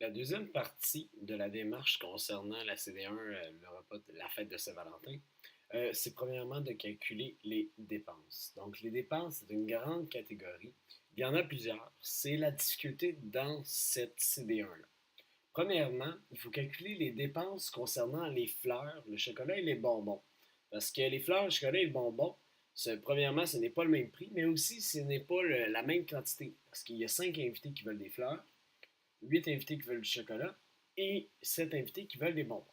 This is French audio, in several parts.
La deuxième partie de la démarche concernant la CD1, le repas de la fête de Saint-Valentin, c'est premièrement de calculer les dépenses. Donc, les dépenses, c'est une grande catégorie. Il y en a plusieurs. C'est la difficulté dans cette CD1-là. Premièrement, il faut calculer les dépenses concernant les fleurs, le chocolat et les bonbons. Parce que les fleurs, le chocolat et les bonbons, premièrement, ce n'est pas le même prix, mais aussi ce n'est pas la même quantité. Parce qu'il y a 5 invités qui veulent des fleurs, 8 invités qui veulent du chocolat et 7 invités qui veulent des bonbons.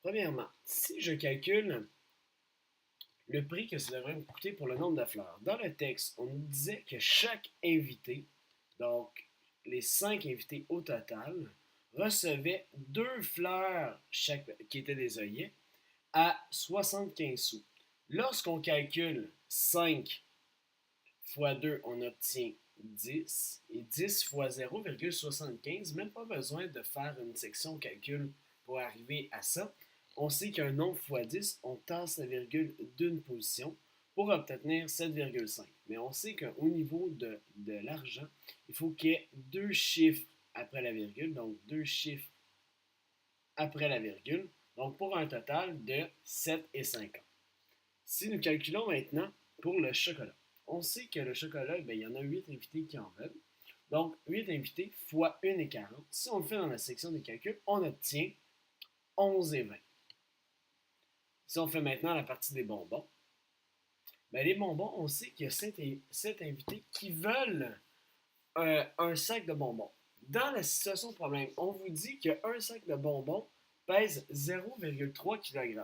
Premièrement, si je calcule le prix que ça devrait me coûter pour le nombre de fleurs, dans le texte, on nous disait que chaque invité, donc les 5 invités au total, recevait 2 fleurs qui étaient des œillets à 75 sous. Lorsqu'on calcule 5 fois 2, on obtient 10. Et 10 fois 0,75, même pas besoin de faire une section calcul pour arriver à ça. On sait qu'un nombre fois 10, on tasse la virgule d'une position pour obtenir 7,5. Mais on sait qu'au niveau de l'argent, il faut qu'il y ait deux chiffres après la virgule, donc deux chiffres après la virgule, donc pour un total de 7,50. Si nous calculons maintenant pour le chocolat, on sait que le chocolat, il y en a 8 invités qui en veulent. Donc, 8 invités fois 1,40. Si on le fait dans la section des calculs, on obtient 11,20. Si on fait maintenant la partie des bonbons, les bonbons, on sait qu'il y a 7 invités qui veulent un sac de bonbons. Dans la situation de problème, on vous dit qu'un sac de bonbons pèse 0,3 kg.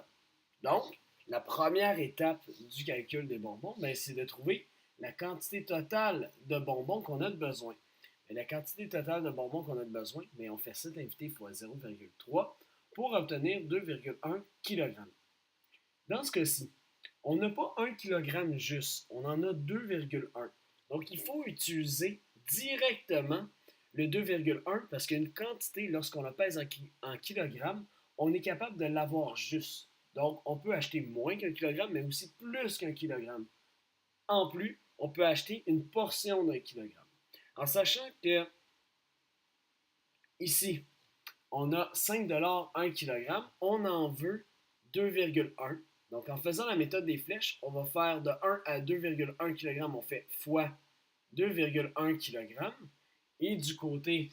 Donc, la première étape du calcul des bonbons, c'est de trouver la quantité totale de bonbons qu'on a de besoin. Et la quantité totale de bonbons qu'on a de besoin, on fait 7 invités fois 0,3 pour obtenir 2,1 kg. Dans ce cas-ci, on n'a pas 1 kg juste, on en a 2,1. Donc, il faut utiliser directement le 2,1 parce qu'une quantité, lorsqu'on la pèse en kilogrammes, on est capable de l'avoir juste. Donc, on peut acheter moins qu'un kilogramme, mais aussi plus qu'un kilogramme. En plus, on peut acheter une portion d'un kilogramme. En sachant que ici, on a 5 1 kg, on en veut 2,1. Donc, en faisant la méthode des flèches, on va faire de 1 à 2,1 kg, on fait fois 2,1 kg. Et du côté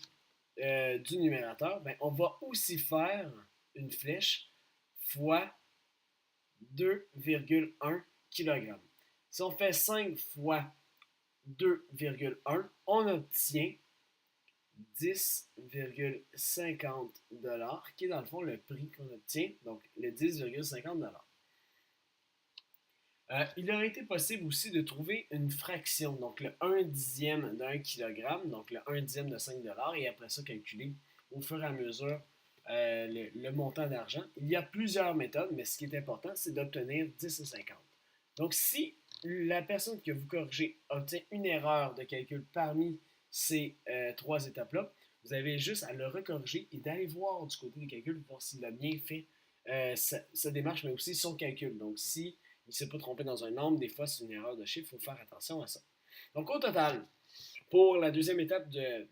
du numérateur, on va aussi faire une flèche fois 2,1 kg. Si on fait 5 fois 2,1, on obtient 10,50 qui est dans le fond le prix qu'on obtient, donc le 10,50 il aurait été possible aussi de trouver une fraction, donc le 1 dixième d'un kilogramme, donc le 1 dixième de 5 et après ça calculer au fur et à mesure le montant d'argent. Il y a plusieurs méthodes, mais ce qui est important, c'est d'obtenir 10,50. Donc, si la personne que vous corrigez obtient une erreur de calcul parmi ces trois étapes-là, vous avez juste à le recorriger et d'aller voir du côté des calculs, voir s'il a bien fait sa démarche, mais aussi son calcul. Donc, si il ne s'est pas trompé dans un nombre, des fois c'est une erreur de chiffre, il faut faire attention à ça. Donc, au total, pour la deuxième étape de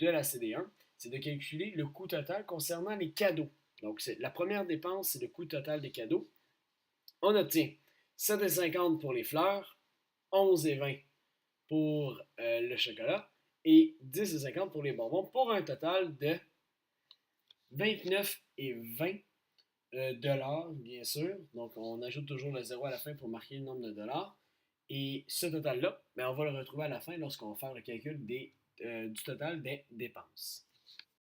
la CD1, c'est de calculer le coût total concernant les cadeaux. Donc, la première dépense, c'est le coût total des cadeaux. On obtient 7,50 pour les fleurs, 11,20 pour le chocolat et 10,50 pour les bonbons pour un total de 29,20 dollars, bien sûr. Donc, on ajoute toujours le zéro à la fin pour marquer le nombre de dollars. Et ce total-là, on va le retrouver à la fin lorsqu'on va faire le calcul du total des dépenses.